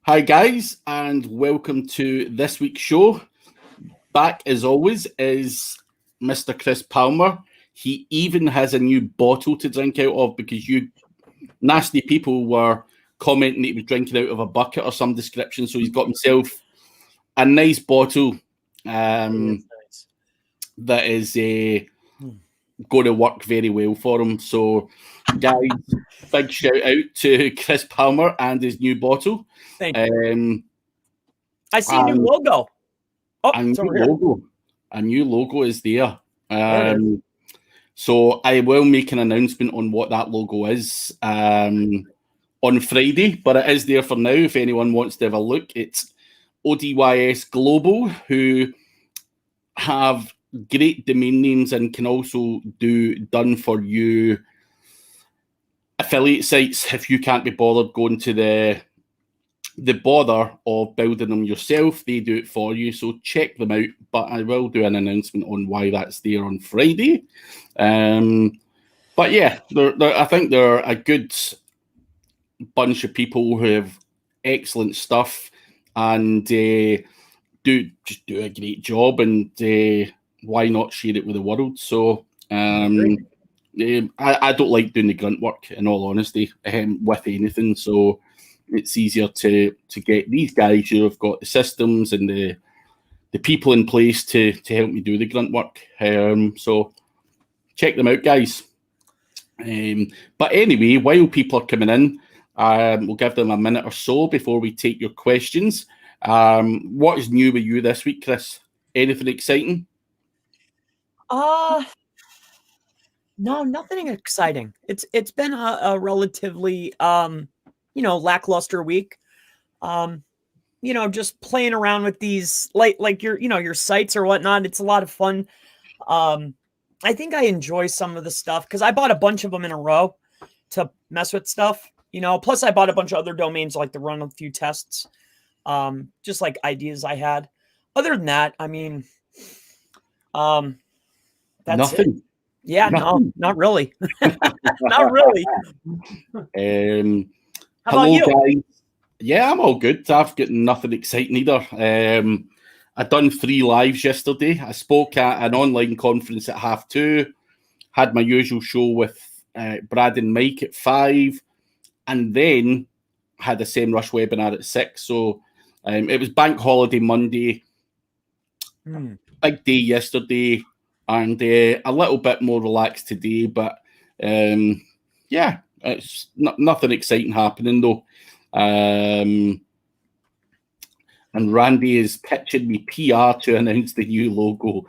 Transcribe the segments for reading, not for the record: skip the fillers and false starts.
Hi, guys, and welcome to this week's show. Back, as always, is Mr. Chris Palmer. He even has a new bottle to drink out of because you nasty people were commenting that he was drinking out of a bucket or some description. So he's got himself a nice bottle Nice. that is going to work very well for him. So, guys, big shout out to Chris Palmer and his new bottle. Thank you. I see a new logo. Oh, a new logo is there. So I will make an announcement on what that logo is on Friday, but it is there for now. If anyone wants to have a look, it's ODYS Global, who have great domain names and can also do done for you affiliate sites if you can't be bothered going to the bother of building them yourself. They do it for you, so check them out. But I will do an announcement on why that's there on Friday. But yeah, I think they're a good bunch of people who have excellent stuff and do a great job, and why not share it with the world? So I don't like doing the grunt work, in all honesty, with anything. So it's easier to get these guys who have got the systems and the people in place to help me do the grunt work. So check them out, guys. But anyway, while people are coming in, we'll give them a minute or so before we take your questions. What is new with you this week, Chris? Anything exciting? No, nothing exciting. It's been a relatively lackluster week. Just playing around with these like your sites or whatnot. It's a lot of fun. I think I enjoy some of the stuff because I bought a bunch of them in a row to mess with stuff. Plus I bought a bunch of other domains like to run a few tests. Just like ideas I had. Other than that, I mean, that's nothing. It. Yeah, nothing. No, not really. Not really. How about you? Guys. Yeah, I'm all good. I've got nothing exciting either. I done 3 lives yesterday. I spoke at an online conference at 2:30, had my usual show with Brad and Mike at 5, and then had a SEMrush webinar at 6. So it was bank holiday Monday, big day yesterday, and a little bit more relaxed today. But yeah, it's nothing exciting happening though. And Randy is pitching me PR to announce the new logo.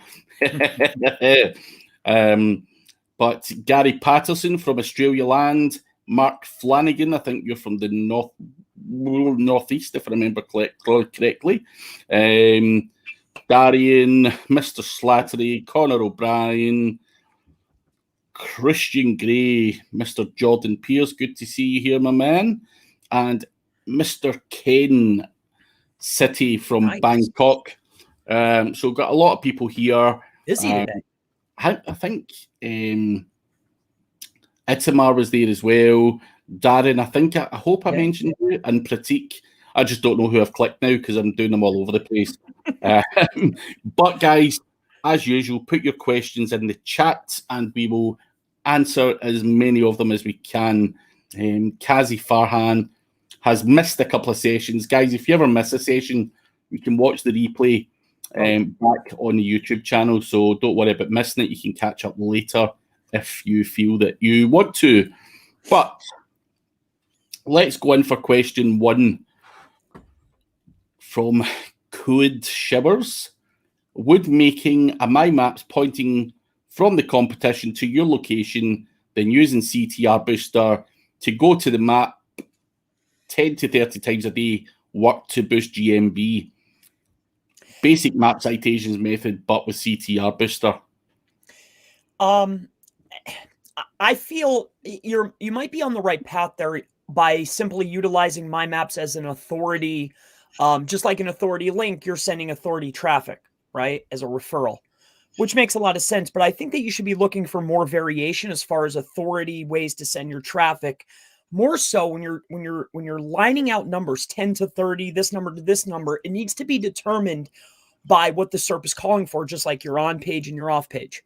But Gary Patterson from Australia Land, Mark Flanagan, I think you're from the northeast, if I remember correctly. Darian, Mr. Slattery, Connor O'Brien, Christian Gray, Mr. Jordan Pierce, good to see you here, my man, and Mr. Ken City from Bangkok. So we've got a lot of people here. Is he today? I think Itamar was there as well. Darren, I hope I mentioned you, and Pratik. I just don't know who I've clicked now because I'm doing them all over the place. But guys, as usual, put your questions in the chat and we will answer as many of them as we can. Kazi Farhan has missed a couple of sessions. Guys, if you ever miss a session, you can watch the replay back on the YouTube channel. So don't worry about missing it. You can catch up later if you feel that you want to. But let's go in for question 1 from Code Shivers. Would making a My Maps pointing from the competition to your location, then using CTR Booster to go to the map 10 to 30 times a day work to boost GMB? Basic map citations method, but with CTR Booster. I feel you might be on the right path there by simply utilizing My Maps as an authority. Just like an authority link, you're sending authority traffic, right, as a referral, which makes a lot of sense. But I think that you should be looking for more variation as far as authority ways to send your traffic more so when you're lining out numbers 10 to 30, this number to this number, it needs to be determined by what the SERP is calling for, just like your on page and your off page.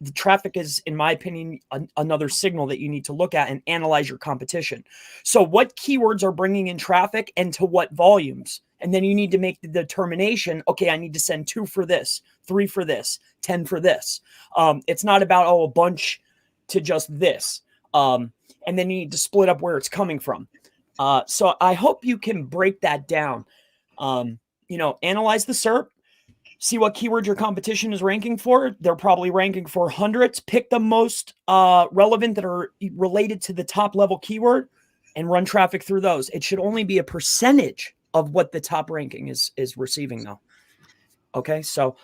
The traffic is, in my opinion, another signal that you need to look at and analyze your competition. So what keywords are bringing in traffic and to what volumes? And then you need to make the determination, okay, I need to send 2 for this, 3 for this, 10 for this. It's not about, a bunch to just this. And then you need to split up where it's coming from. So I hope you can break that down. Analyze the SERP, see what keyword your competition is ranking for. They're probably ranking for hundreds. Pick the most relevant that are related to the top level keyword and run traffic through those. It should only be a percentage of what the top ranking is receiving though. Okay. So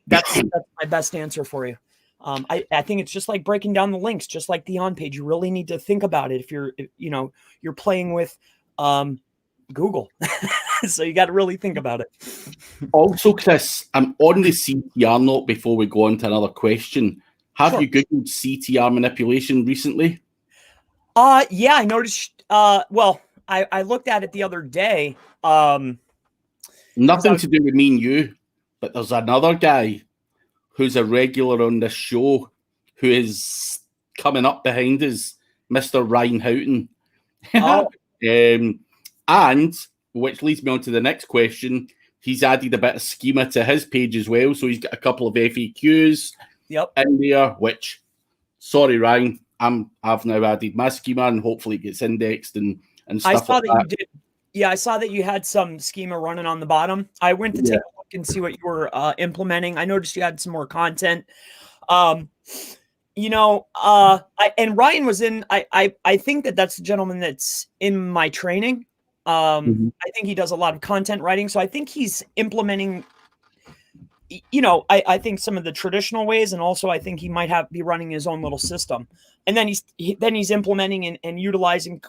that's my best answer for you. I think it's just like breaking down the links, just like the on page. You really need to think about it if you're playing with Google. So you got to really think about it. Also, Chris, I'm on the CTR note before we go on to another question. Have you Googled CTR manipulation recently? Yeah, I noticed. Well, I looked at it the other day. Nothing to do with me and you, but there's another guy who's a regular on this show who is coming up behind us, Mr. Ryan Houghton. And which leads me on to the next question. He's added a bit of schema to his page as well. So he's got a couple of FAQs in there, which, sorry, Ryan, I've now added my schema and hopefully it gets indexed and stuff. I saw that you did. Yeah, I saw that you had some schema running on the bottom. I went to take a look and see what you were implementing. I noticed you had some more content. And Ryan was in, I think that's the gentleman that's in my training. I think he does a lot of content writing. So I think he's implementing, I think some of the traditional ways. And also I think he might be running his own little system. And then he's implementing and utilizing,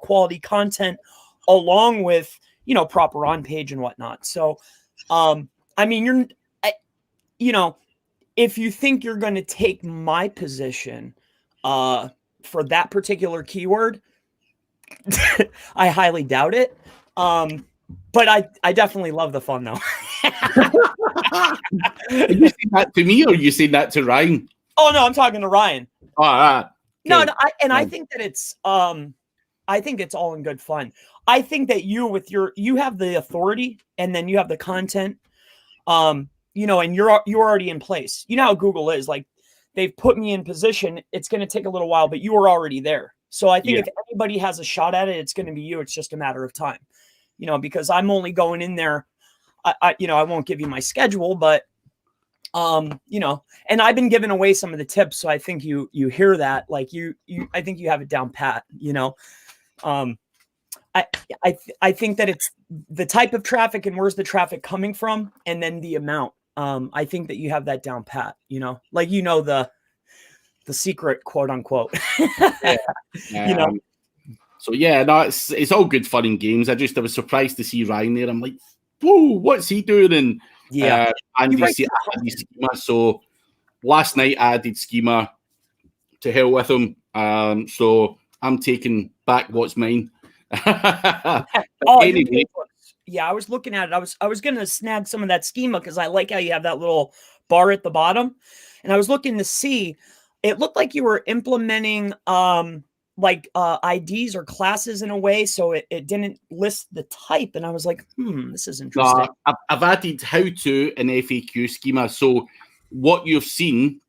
quality content along with, proper on page and whatnot. So, if you think you're going to take my position for that particular keyword, I highly doubt it. But I definitely love the fun though. Are you saying that to me or are you saying that to Ryan? Oh no, I'm talking to Ryan. All right. No, I think that it's I think it's all in good fun. I think that you have the authority and then you have the content, and you're already in place. You know how Google is, like they've put me in position. It's going to take a little while, but you were already there. So I think if anybody has a shot at it, it's going to be you. It's just a matter of time, because I'm only going in there. I won't give you my schedule, but and I've been giving away some of the tips. So I think you hear that, like I think you have it down pat, I think that it's the type of traffic and where's the traffic coming from, and then the amount. I think that you have that down pat, like the secret, quote unquote. So no, it's all good fun and games. I was surprised to see Ryan there. I'm like, whoa, what's he doing? And Andy schema. So last night I added schema. To hell with him. So I'm taking back what's mine. Anyway. Yeah, I was looking at it. I was gonna snag some of that schema because I like how you have that little bar at the bottom. And I was looking to see, it looked like you were implementing IDs or classes in a way, so it didn't list the type. And I was like, this is interesting. I've added how to an FAQ schema. So what you've seen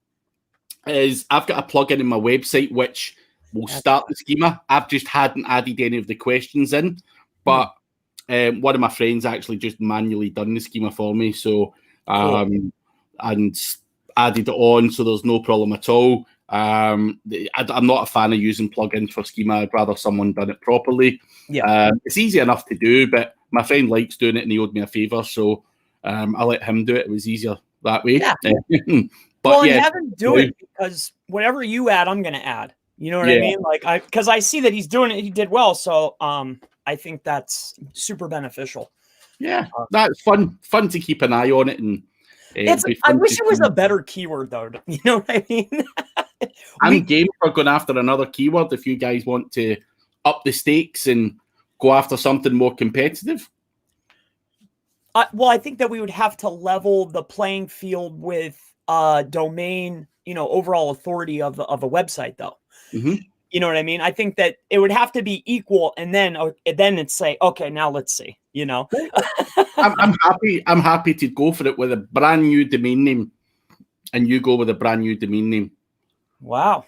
is I've got a plugin in my website which will start the schema. I've just hadn't added any of the questions in, but one of my friends actually just manually done the schema for me. So and added it on, so there's no problem at all. I'm not a fan of using plugins for schema. I'd rather someone done it properly. It's easy enough to do, but my friend likes doing it and he owed me a favor, so I let him do it. It was easier that way. But have him do it, because whatever you add, I'm going to add. You know what I mean? Like because I see that he's doing it. He did well, so I think that's super beneficial. That's fun to keep an eye on it. And I wish it was a better keyword though. You know what I mean? I'm game for going after another keyword if you guys want to up the stakes and go after something more competitive? Well, I think that we would have to level the playing field with domain, overall authority of a website, though. Mm-hmm. You know what I mean? I think that it would have to be equal, and then it's say, okay, now let's see. I'm happy. I'm happy to go for it with a brand new domain name, and you go with a brand new domain name. Wow,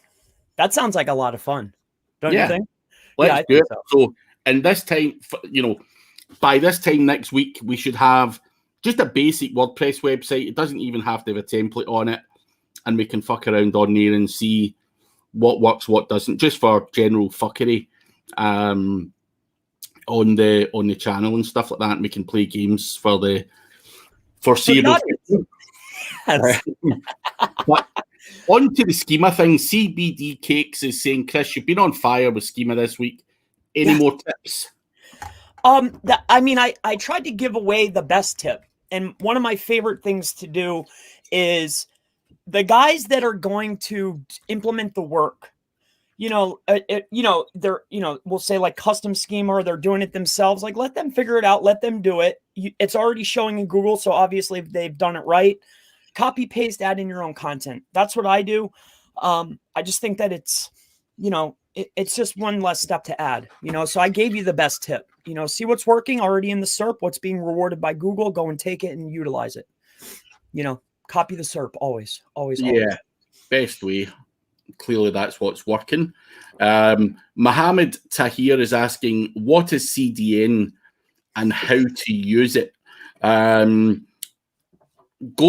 that sounds like a lot of fun, don't you think? Let's do it. So, and this time, by this time next week, we should have just a basic WordPress website. It doesn't even have to have a template on it, and we can fuck around on there and see what works, what doesn't, just for general fuckery on the channel and stuff like that. And we can play games for the foreseeable future. Yes. But on to the schema thing. CBD Cakes is saying, Chris, you've been on fire with schema this week. Any more tips? I tried to give away the best tip, and one of my favorite things to do is the guys that are going to implement the work. They're we'll say like custom schema, or they're doing it themselves. Like, let them figure it out. Let them do it. It's already showing in Google, so obviously they've done it right. Copy paste, add in your own content. That's what I do. I just think that it's it's just one less step to add, so I gave you the best tip, see what's working already in the SERP, what's being rewarded by Google, go and take it and utilize it. Copy the SERP always. Yeah, best way. Clearly that's what's working. Mohammed Tahir is asking, what is CDN and how to use it? Go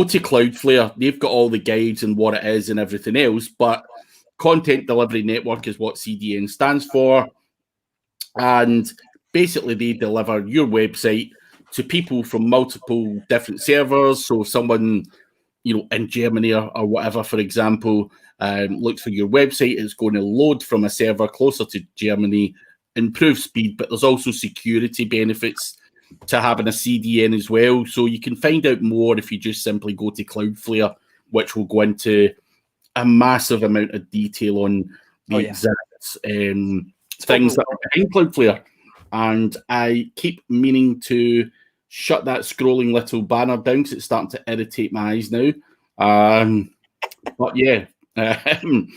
to Cloudflare. They've got all the guides and what it is and everything else, but Content Delivery Network is what CDN stands for. And basically they deliver your website to people from multiple different servers. So someone, in Germany or whatever, for example, looks for your website, it's going to load from a server closer to Germany, improve speed, but there's also security benefits to having a CDN as well. So you can find out more if you just simply go to Cloudflare, which will go into a massive amount of detail on the exact things that are behind Cloudflare. And I keep meaning to shut that scrolling little banner down because it's starting to irritate my eyes now. But yeah. And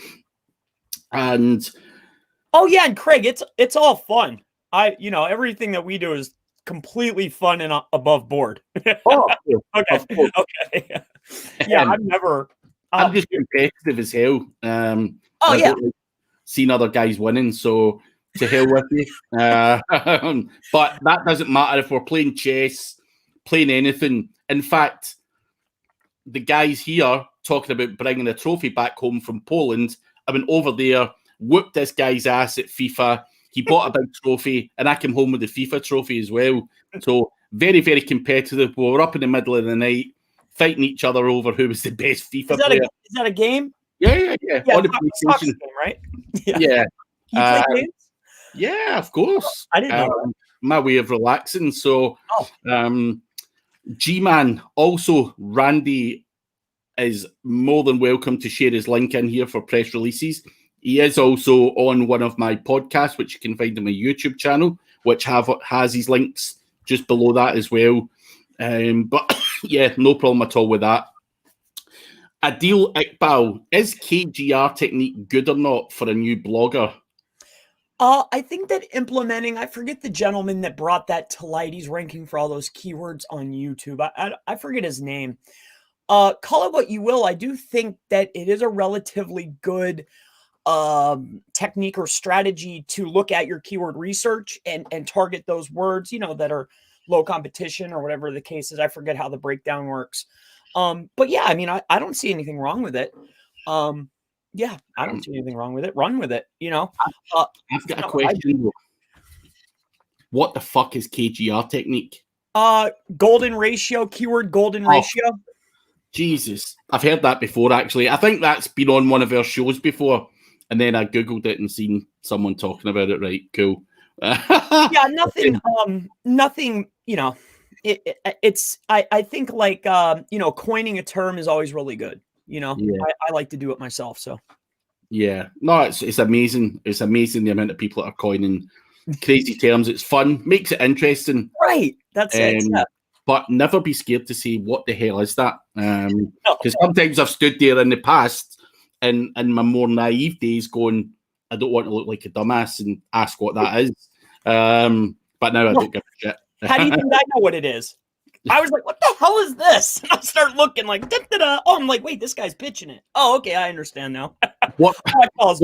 and Craig, it's all fun. Everything that we do is completely fun and above board. Okay. Yeah, I'm just competitive as hell. Seen other guys winning, so to hell with you. But that doesn't matter if we're playing chess, playing anything. In fact, the guys here talking about bringing a trophy back home from Poland, I went over there, whooped this guy's ass at FIFA. He bought a big trophy, and I came home with the FIFA trophy as well. So very, very competitive. We were up in the middle of the night, fighting each other over who was the best FIFA player. Is that a game? Yeah. On the PlayStation, game, right? Yeah. You play games? Yeah, of course. I didn't know. My way of relaxing. So, G-Man, also Randy is more than welcome to share his link in here for press releases. He is also on one of my podcasts, which you can find on my YouTube channel, which has his links just below that as well. But yeah, no problem at all with that. Adil Iqbal, is KGR technique good or not for a new blogger? I think that implementing, I forget the gentleman that brought that to light. He's ranking for all those keywords on YouTube. I forget his name. Call it what you will. I do think that it is a relatively good technique or strategy to look at your keyword research and target those words, that are low competition or whatever the case is. I forget how the breakdown works. But yeah, I don't see anything wrong with it. Yeah, I don't see anything wrong with it. Run with it, I've got a question. What the fuck is KGR technique? Golden ratio, keyword golden ratio. Jesus. I've heard that before, actually. I think that's been on one of our shows before. And then I Googled it and seen someone talking about it. Right, cool. Yeah, nothing, I think like, coining a term is always really good. I like to do it myself. So Yeah, no, it's amazing. It's amazing the amount of people that are coining crazy terms. It's fun, makes it interesting. Right. That's it. Yeah. But never be scared to say what the hell is that. No. Because sometimes I've stood there in the past in my more naive days going, I don't want to look like a dumbass and ask what that is. But now I don't give a shit. How do you think I know what it is? I was like, what the hell is this? And I start looking like, da-da-da. Oh, I'm like, wait, this guy's pitching it. Oh, okay, I understand now. What I was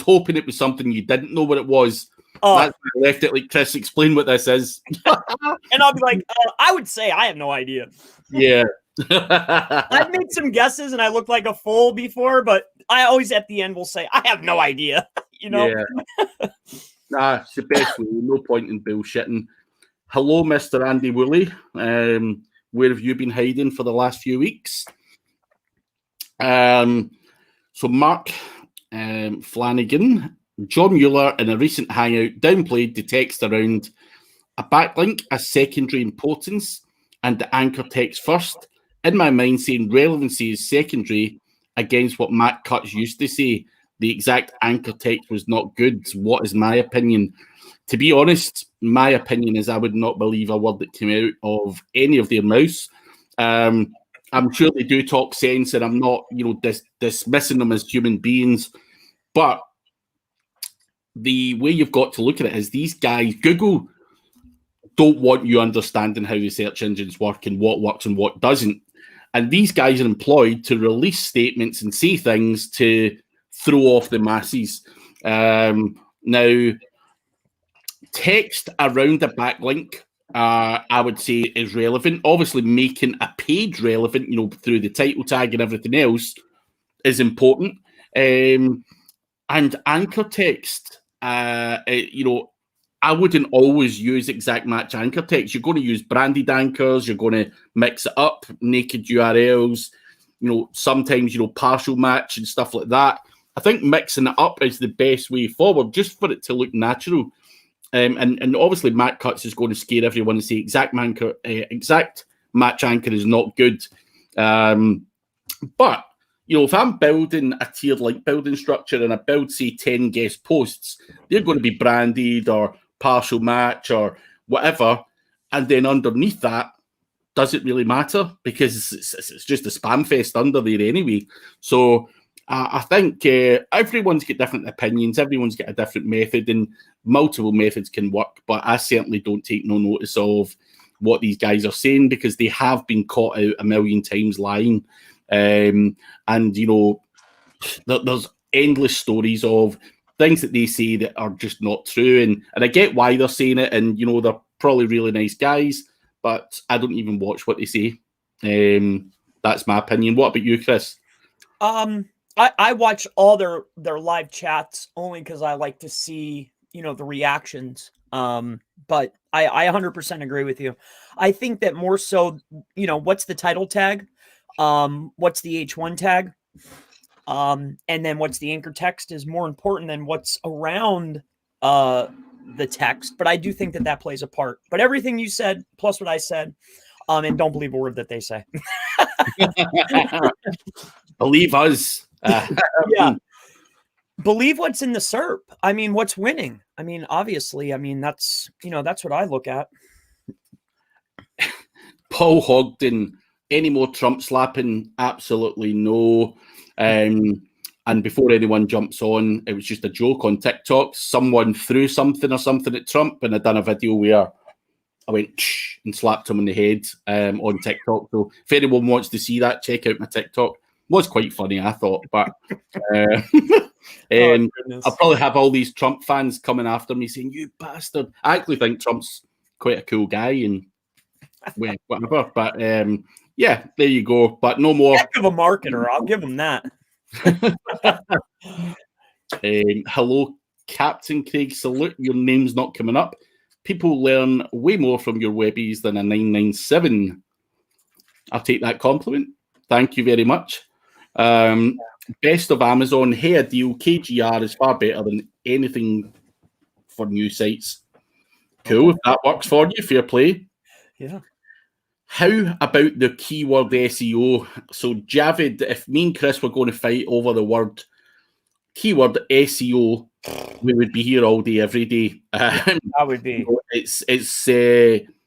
hoping it was something you didn't know what it was. That's why I left it like, Chris, explain what this is. And I'll be like, I would say I have no idea. Yeah. I've made some guesses and I looked like a fool before, but I always at the end will say, I have no idea. You know? Yeah. Nah, it's the best way. No point in bullshitting. Hello, Mr. Andy Woolley. Where have you been hiding for the last few weeks? So Mark Flanagan, John Mueller, in a recent hangout, downplayed the text around a backlink as secondary importance and the anchor text first. In my mind, saying relevancy is secondary against what Matt Cutts used to say. The exact anchor text was not good. What is my opinion? To be honest, my opinion is I would not believe a word that came out of any of their mouths. I'm sure they do talk sense, and I'm not, dismissing them as human beings. But the way you've got to look at it is these guys, Google, don't want you understanding how the search engines work and what works and what doesn't. And these guys are employed to release statements and say things to throw off the masses. Now, text around a backlink, I would say, is relevant. Obviously, making a page relevant, through the title tag and everything else, is important. And anchor text, I wouldn't always use exact match anchor text. You're going to use branded anchors. You're going to mix it up, naked URLs, sometimes, partial match and stuff like that. I think mixing it up is the best way forward, just for it to look natural. And obviously, Matt Cutts is going to scare everyone and say exact match anchor is not good. But if I'm building a tiered link building structure and I build, say, 10 guest posts, they're going to be branded or partial match or whatever. And then underneath that, does it really matter? Because it's just a spam fest under there anyway. So I think everyone's got different opinions. Everyone's got a different method, and multiple methods can work. But I certainly don't take no notice of what these guys are saying, because they have been caught out a million times lying. And there's endless stories of things that they say that are just not true, and I get why they're saying it, and they're probably really nice guys, but I don't even watch what they say. That's my opinion. What about you, Chris? I watch all their live chats only because I like to see the reactions. But I 100% agree with you. I think that more so, what's the title tag? What's the H1 tag? And then what's the anchor text is more important than what's around the text. But I do think that plays a part. But everything you said, plus what I said, and don't believe a word that they say. Believe us. Yeah. Believe what's in the SERP. I mean, what's winning? I mean, obviously, that's what I look at. Paul Hogg, any more Trump slapping? Absolutely no. And before anyone jumps on, it was just a joke on TikTok. Someone threw something at Trump, and I done a video where I went and slapped him on the head on TikTok. So if anyone wants to see that, check out my TikTok. It was quite funny, I thought, but I'll probably have all these Trump fans coming after me saying, "You bastard." I actually think Trump's quite a cool guy and whatever, but yeah, there you go. But no more. Heck of a marketer, I'll give him that. Hello, Captain Craig. Salute. Your name's not coming up. People learn way more from your webbies than a 997. I'll take that compliment. Thank you very much. Best of Amazon. Hey, a deal. KGR is far better than anything for new sites. Cool. If that works for you, fair play. Yeah. How about the keyword SEO? So, Javid, if me and Chris were going to fight over the word keyword SEO, we would be here all day, every day. That would be. It's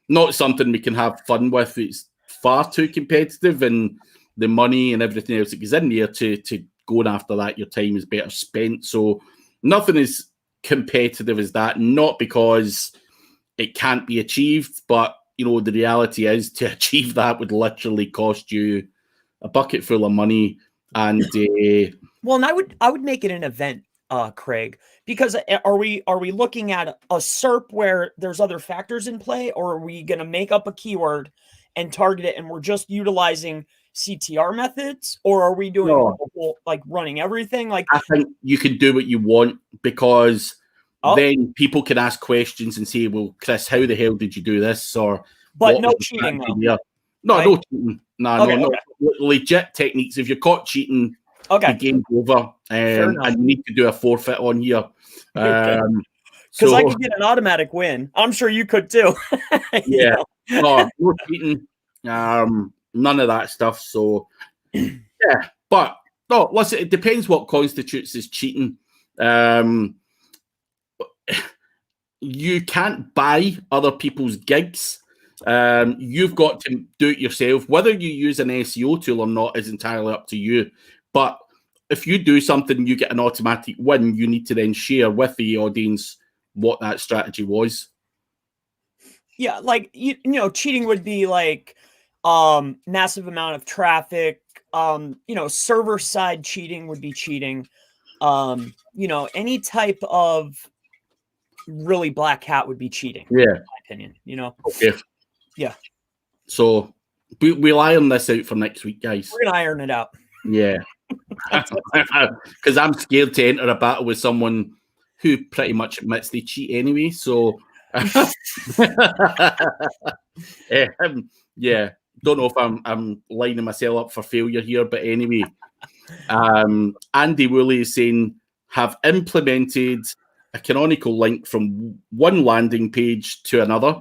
not something we can have fun with. It's far too competitive, and the money and everything else that goes in there to going after that, your time is better spent. So nothing is competitive as that. Not because it can't be achieved, but the reality is to achieve that would literally cost you a bucket full of money. And well, and I would make it an event, Craig, because are we looking at a SERP where there's other factors in play, or are we going to make up a keyword and target it, and we're just utilizing CTR methods, or are we doing like running everything? Like, I think you can do what you want, because then people can ask questions and say, well, Chris, how the hell did you do this? But no cheating, though. No, right? No cheating. No, legit techniques. If you're caught cheating, the game's over, and you need to do a forfeit on here. Because I could get an automatic win. I'm sure you could too. Yeah. No cheating. None of that stuff. So, yeah. But, no, listen, it depends what constitutes as cheating. You can't buy other people's gigs. You've got to do it yourself. Whether you use an SEO tool or not is entirely up to you. But if you do something, you get an automatic win, you need to then share with the audience what that strategy was. Yeah, like, cheating would be like massive amount of traffic. Server side cheating would be cheating. Any type of really black hat would be cheating. Yeah, in my opinion. Okay. Yeah. So we'll iron this out for next week, guys. We're gonna iron it out. Yeah. Because I'm scared to enter a battle with someone who pretty much admits they cheat anyway. So yeah, don't know if I'm lining myself up for failure here, but anyway, Andy Woolley is saying, have implemented a canonical link from one landing page to another.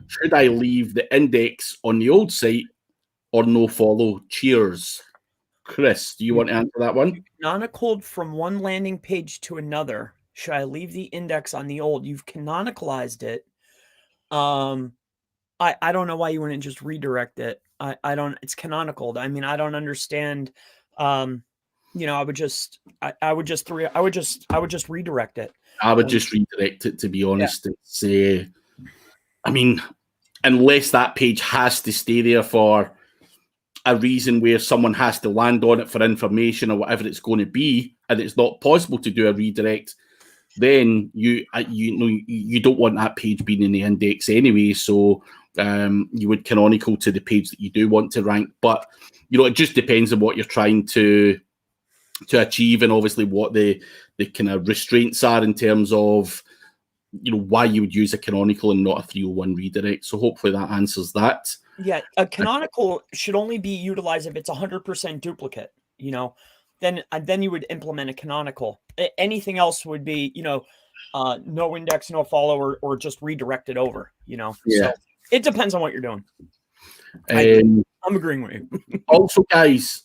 Should I leave the index on the old site or no follow? Cheers. Chris, do you want to answer that one? Canonicaled from one landing page to another. Should I leave the index on the old? You've canonicalized it. I don't know why you wouldn't just redirect it. I don't. It's canonical. I mean, I don't understand. I would just redirect it. I would just redirect it, to be honest. Yeah. I mean, unless that page has to stay there for a reason where someone has to land on it for information or whatever it's going to be, and it's not possible to do a redirect, then you don't want that page being in the index anyway. So you would canonical to the page that you do want to rank. But it just depends on what you're trying to achieve, and obviously what the kind of restraints are in terms of why you would use a canonical and not a 301 redirect. So hopefully that answers that. Yeah, a canonical should only be utilized if it's 100% duplicate. Then you would implement a canonical. Anything else would be no index, no follow, or just redirect it over. Yeah. So it depends on what you're doing. I'm agreeing with you. Also, guys,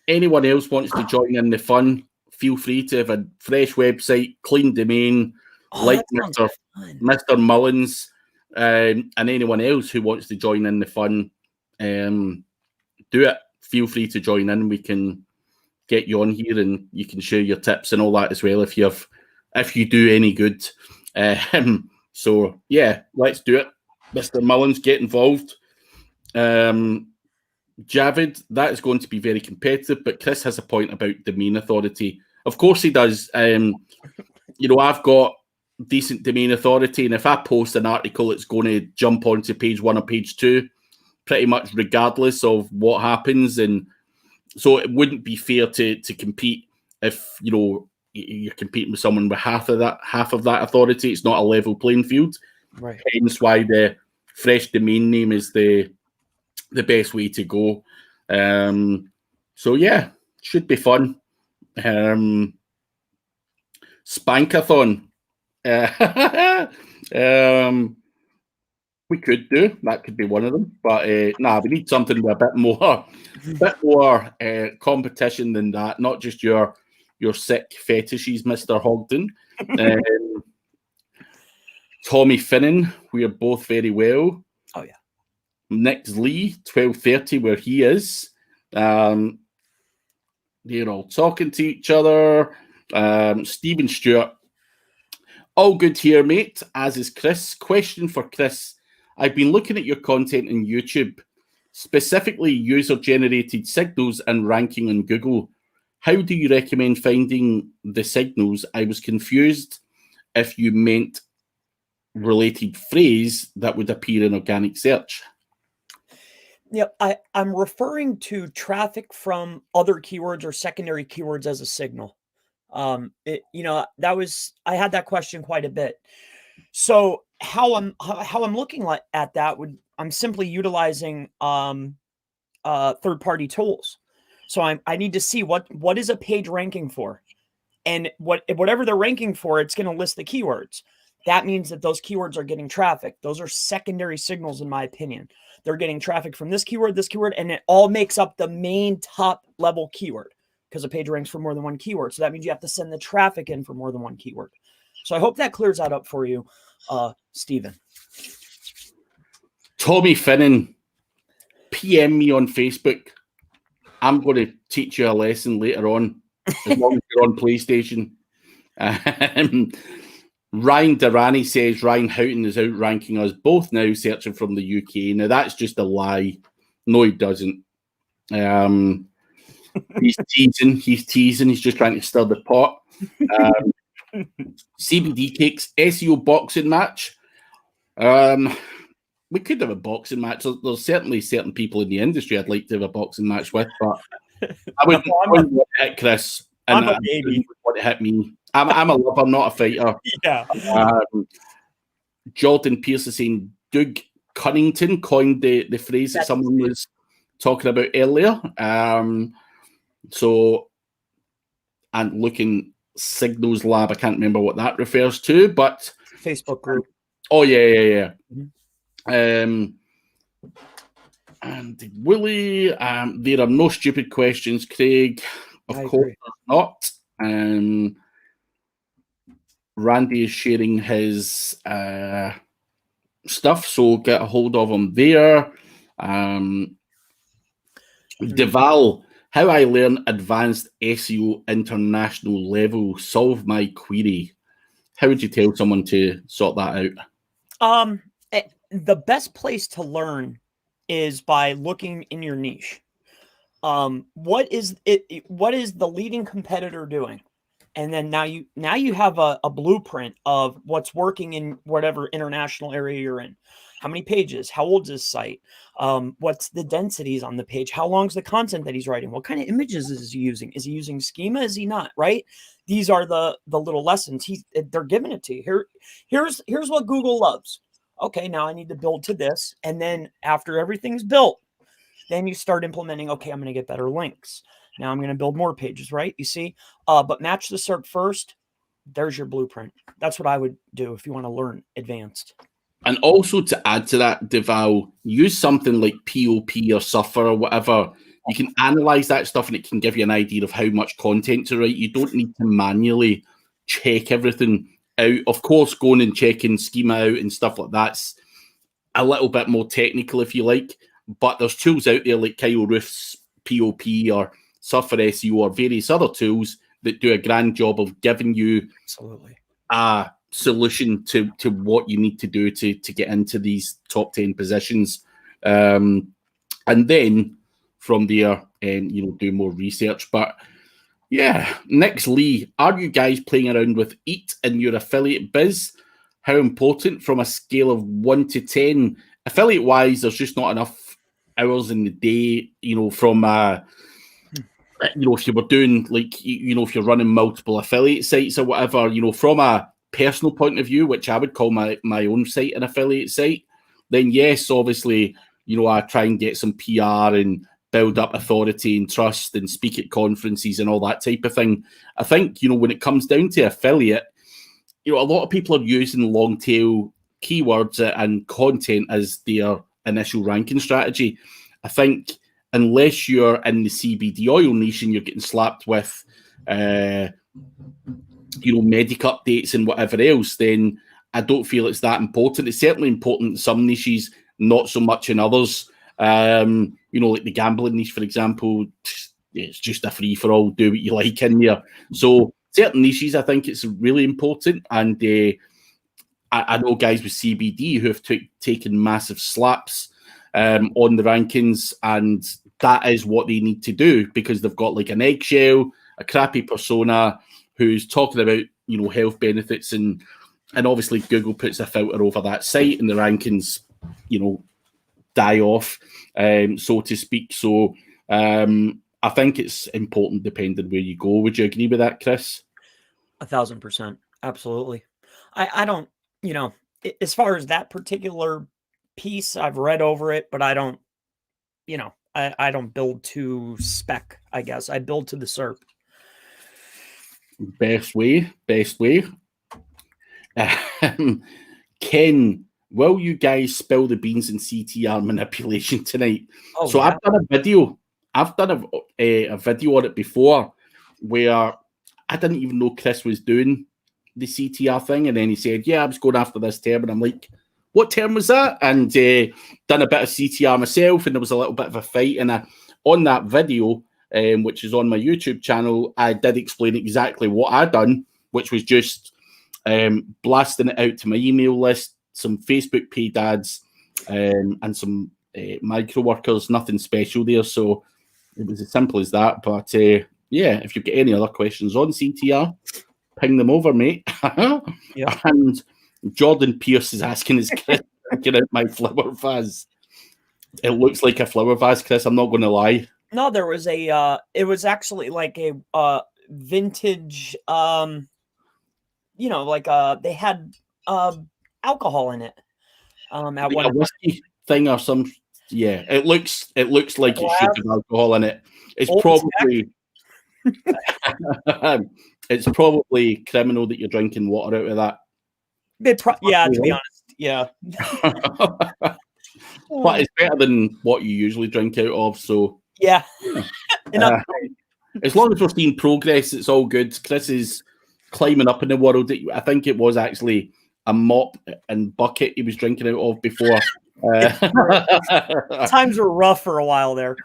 anyone else wants to join in the fun, feel free to have a fresh website, clean domain, like Mr. Mullins, and anyone else who wants to join in the fun, do it. Feel free to join in. We can get you on here, and you can share your tips and all that as well if you do any good. So yeah, let's do it. Mr. Mullins, get involved. Javid, that is going to be very competitive, but Chris has a point about domain authority. Of course he does. I've got decent domain authority, and if I post an article, it's going to jump onto page 1 or page 2 pretty much regardless of what happens. And so it wouldn't be fair to compete if you're competing with someone with half of that authority. It's not a level playing field, right? Hence why the fresh domain name is the best way to go. So yeah, should be fun. Spankathon. We could do. That could be one of them. But we need something with a bit more competition than that. Not just your sick fetishes, Mr. Hogden. Tommy Fenin, we are both very well. Oh, yeah. Nick's Lee, 12:30, where he is. They're all talking to each other. Stephen Stewart, all good here, mate, as is Chris. Question for Chris. I've been looking at your content on YouTube, specifically user-generated signals and ranking on Google. How do you recommend finding the signals? I was confused if you meant related phrase that would appear in organic search. Yep, I'm referring to traffic from other keywords or secondary keywords as a signal. I had that question quite a bit. So how I'm looking at that I'm simply utilizing third-party tools. So I need to see what is a page ranking for, and whatever they're ranking for, it's going to list the keywords. That means that those keywords are getting traffic. Those are secondary signals, in my opinion. They're getting traffic from this keyword, and it all makes up the main top level keyword because a page ranks for more than one keyword. So that means you have to send the traffic in for more than one keyword. So I hope that clears that up for you, Stephen. Tommy Fenin, PM me on Facebook. I'm going to teach you a lesson later on, as long as you're on PlayStation. Ryan Durrani says Ryan Houghton is outranking us both now, searching from the UK. Now, that's just a lie. No, he doesn't. He's teasing. He's just trying to stir the pot. CBD Cakes, SEO boxing match. We could have a boxing match. There's certainly certain people in the industry I'd like to have a boxing match with, but I wouldn't want to hit Chris. And I'm a baby. Want to hit me. I'm a lover, not a fighter. Yeah. Jordan Pierce is saying Doug Cunnington coined the phrase that someone was talking about earlier. And looking Signals Lab, I can't remember what that refers to, but Facebook group. Oh yeah. Mm-hmm. And Willie, there are no stupid questions, Craig. Of course not. Randy is sharing his stuff, so get a hold of him there. Deval, how I learn advanced SEO international level, solve my query. How would you tell someone to sort that out? The best place to learn is by looking in your niche. What is the leading competitor doing? And then now you have a blueprint of what's working in whatever international area you're in. How many pages? How old is this site? What's the densities on the page? How long is the content that he's writing? What kind of images is he using? Is he using schema? Is he not? Right? These are the little lessons they're giving it to you. Here's what Google loves. Okay, now I need to build to this. And then after everything's built, then you start implementing, okay, I'm going to get better links. Now I'm going to build more pages, right? You see? But match the SERP first. There's your blueprint. That's what I would do if you want to learn advanced. And also to add to that, Deval, use something like POP or Suffer or whatever. You can analyze that stuff and it can give you an idea of how much content to write. You don't need to manually check everything out. Of course, going and checking schema out and stuff like that's a little bit more technical, if you like. But there's tools out there like Kyle Roof's POP or Suffer SEO or various other tools that do a grand job of giving you a solution to what you need to do to get into these top 10 positions. And then from there, do more research. But yeah, next, Lee, are you guys playing around with EAT in your affiliate biz? How important from a scale of 1 to 10? Affiliate wise, there's just not enough hours in the day, from if you were doing if you're running multiple affiliate sites or whatever, from a personal point of view, which I would call my own site an affiliate site, then yes, obviously, I try and get some PR and build up authority and trust and speak at conferences and all that type of thing. I think, when it comes down to affiliate, a lot of people are using long tail keywords and content as their initial ranking strategy. I think unless you're in the CBD oil niche and you're getting slapped with, medic updates and whatever else, then I don't feel it's that important. It's certainly important in some niches, not so much in others. Like the gambling niche, for example, it's just a free-for-all, do what you like in there. So certain niches, I think it's really important. And I know guys with CBD who have taken massive slaps on the rankings, and that is what they need to do because they've got like an eggshell, a crappy persona who's talking about, health benefits, and obviously Google puts a filter over that site and the rankings, die off, so to speak. So I think it's important depending where you go. Would you agree with that, Chris? 1,000%. Absolutely. I don't, as far as that particular piece, I've read over it, but I don't, I don't build to spec, I guess. I build to the SERP. Best way. Ken, will you guys spill the beans in CTR manipulation tonight? So yeah. I've done a video. I've done a video on it before where I didn't even know Chris was doing the CTR thing. And then he said, yeah, I was going after this term. And I'm like, what term was that? And done a bit of CTR myself. And there was a little bit of a fight. And on that video, which is on my YouTube channel, I did explain exactly what I'd done, which was just blasting it out to my email list, some Facebook paid ads, and some micro workers, nothing special there. So it was as simple as that. But yeah, if you've got any other questions on CTR, ping them over, mate. Yep. And Jordan Pierce is asking, is Chris drinking out my flower vase? It looks like a flower vase, Chris. I'm not going to lie. No, there was it was actually like a vintage, they had alcohol in it. At one whiskey thing or some, yeah. It looks like it should have alcohol in it. It's probably it's probably criminal that you're drinking water out of that. To be honest, yeah. But it's better than what you usually drink out of. So yeah. As long as we're seeing progress, it's all good. Chris is climbing up in the world. I think it was actually a mop and bucket he was drinking out of before. Times were rough for a while there.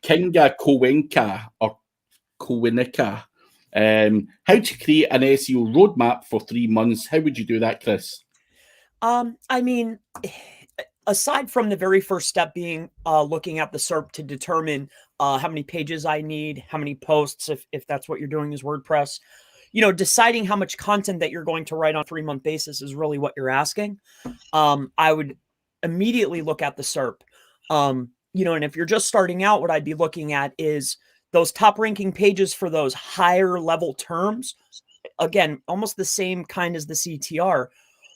Kinga Kowenka or Kowinika. How to create an SEO roadmap for 3 months. How would you do that, Chris? I mean, aside from the very first step being looking at the SERP to determine how many pages I need, how many posts, if that's what you're doing is WordPress, deciding how much content that you're going to write on a 3-month basis is really what you're asking. I would immediately look at the SERP. And if you're just starting out, what I'd be looking at is those top ranking pages for those higher level terms. Again, almost the same kind as the CTR.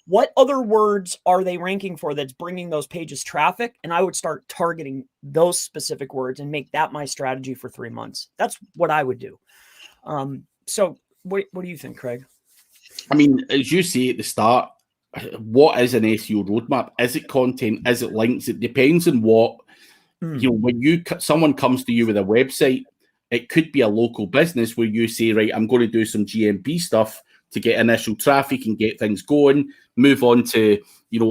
What other words are they ranking for that's bringing those pages traffic? And I would start targeting those specific words and make that my strategy for 3 months. That's what I would do. So what do you think, Craig? I mean, as you say at the start, what is an SEO roadmap? Is it content? Is it links? It depends on what, when someone comes to you with a website, it could be a local business where you say, right, I'm going to do some GMP stuff to get initial traffic and get things going, move on to,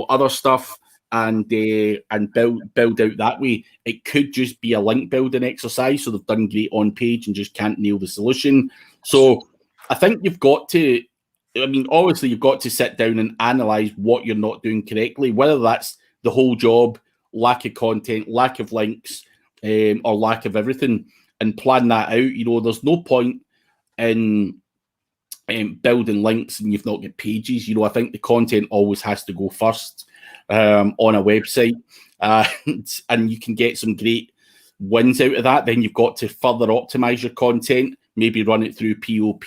other stuff and build out that way. It could just be a link building exercise. So they've done great on page and just can't nail the solution. So I think obviously you've got to sit down and analyze what you're not doing correctly, whether that's the whole job, lack of content, lack of links, or lack of everything, and plan that out. There's no point in building links and you've not got pages. I think the content always has to go first on a website, and you can get some great wins out of that. Then you've got to further optimize your content, maybe run it through POP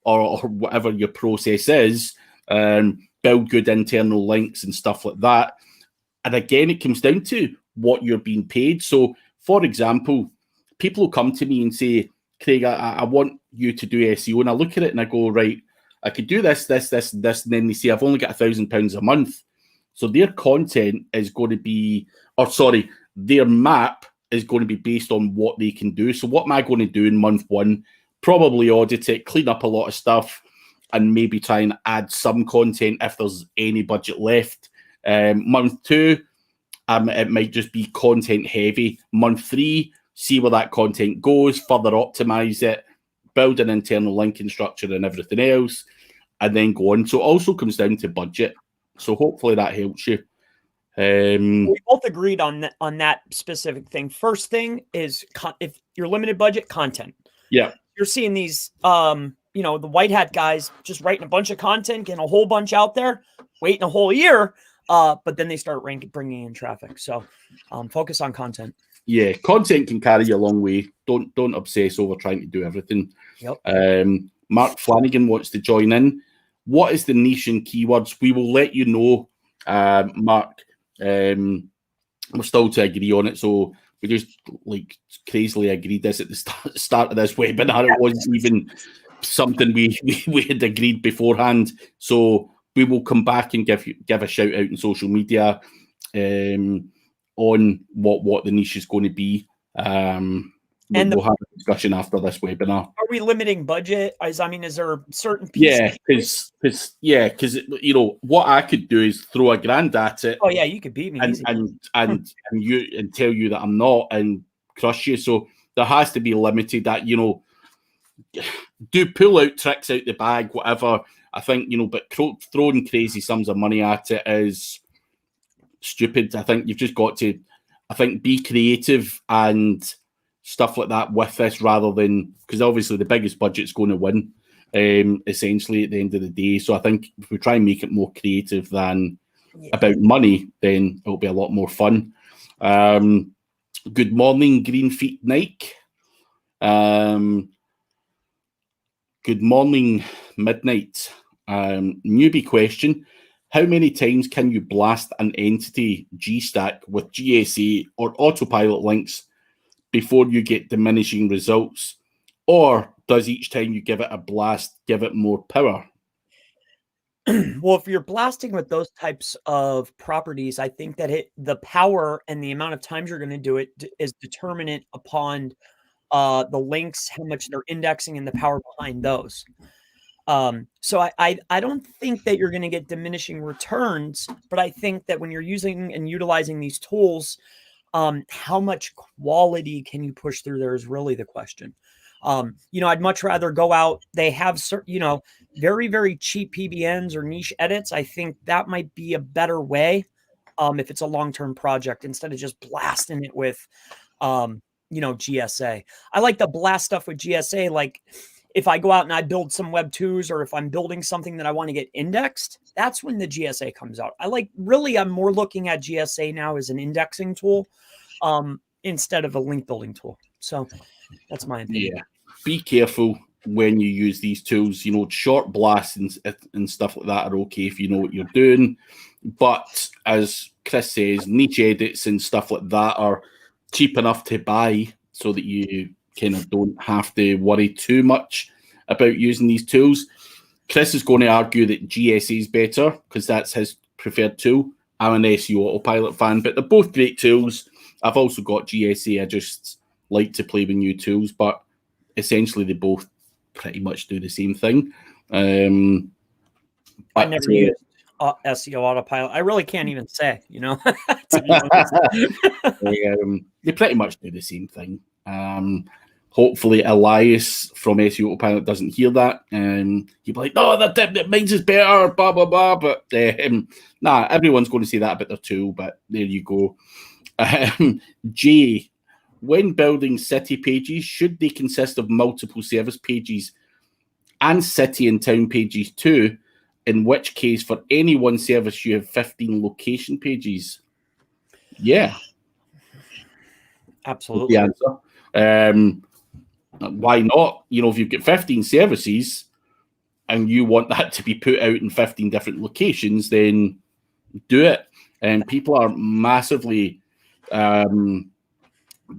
or whatever your process is, build good internal links and stuff like that. And again, it comes down to what you're being paid. So, for example, people will come to me and say, Craig, I want you to do SEO. And I look at it and I go, right, I could do this, this, this, and this, and then they say I've only got £1,000 a month. So their content is going to be, their map is going to be based on what they can do. So what am I going to do in month one? Probably audit it, clean up a lot of stuff, and maybe try and add some content if there's any budget left. Month two, it might just be content heavy. Month three, see where that content goes, further optimize it, build an internal linking structure and everything else, and then go on. So it also comes down to budget. So hopefully that helps you. We both agreed on that specific thing. First thing is if you're limited budget, content. Yeah. You're seeing these, the white hat guys just writing a bunch of content, getting a whole bunch out there, waiting a whole year, but then they start bringing in traffic. So focus on content. Yeah, content can carry you a long way. Don't obsess over trying to do everything. Yep. Mark Flanagan wants to join in. What is the niche and keywords? We will let you know, Mark. We're still to agree on it, so we just crazily agreed this at the start of this webinar. It wasn't even something we had agreed beforehand. So we will come back and give a shout out in social media on what the niche is going to be. We'll have a discussion after this webinar. Are we limiting budget? Is there certain pieces? Yeah, because what I could do is throw $1,000 at it. Oh yeah, you could beat me and tell you that I'm not and crush you. So there has to be limited. That do pull out tricks out the bag, whatever. I think but throwing crazy sums of money at it is stupid. I think you've just got to, be creative and stuff like that with this, rather than, because obviously the biggest budget's going to win, essentially at the end of the day. So I think if we try and make it more creative than about money, then it'll be a lot more fun. Good morning, Green Feet Nike. Good morning, Midnight. Newbie question. How many times can you blast an entity GStack with GSA or autopilot links before you get diminishing results? Or does each time you give it a blast, give it more power? Well, if you're blasting with those types of properties, I think that the power and the amount of times you're going to do it is determinant upon the links, how much they're indexing, and the power behind those. So I don't think that you're going to get diminishing returns, but I think that when you're using and utilizing these tools, how much quality can you push through there is really the question. I'd much rather go out. They have certain, very, very cheap PBNs or niche edits. I think that might be a better way if it's a long-term project, instead of just blasting it with, GSA. I like to blast stuff with GSA. Like if I go out and I build some Web 2s, or if I'm building something that I want to get indexed, that's when the GSA comes out. I'm more looking at GSA now as an indexing tool instead of a link building tool. So that's my opinion. Yeah. Be careful when you use these tools. Short blasts and stuff like that are okay if you know what you're doing. But as Chris says, niche edits and stuff like that are cheap enough to buy so that you kind of don't have to worry too much about using these tools. Chris is going to argue that GSA is better because that's his preferred tool. I'm an SEO Autopilot fan, but they're both great tools. I've also got GSA. I just like to play with new tools, but essentially they both pretty much do the same thing. I never used SEO Autopilot. I really can't even say, They pretty much do the same thing. Hopefully Elias from SEO Autopilot doesn't hear that. He'd be like, no, that mine's is better, blah, blah, blah. But everyone's going to say that about their tool, but there you go. Jay, when building city pages, should they consist of multiple service pages and city and town pages too? In which case, for any one service, you have 15 location pages. Yeah. Absolutely. The answer. Why not? If you've got 15 services and you want that to be put out in 15 different locations, then do it. And people are massively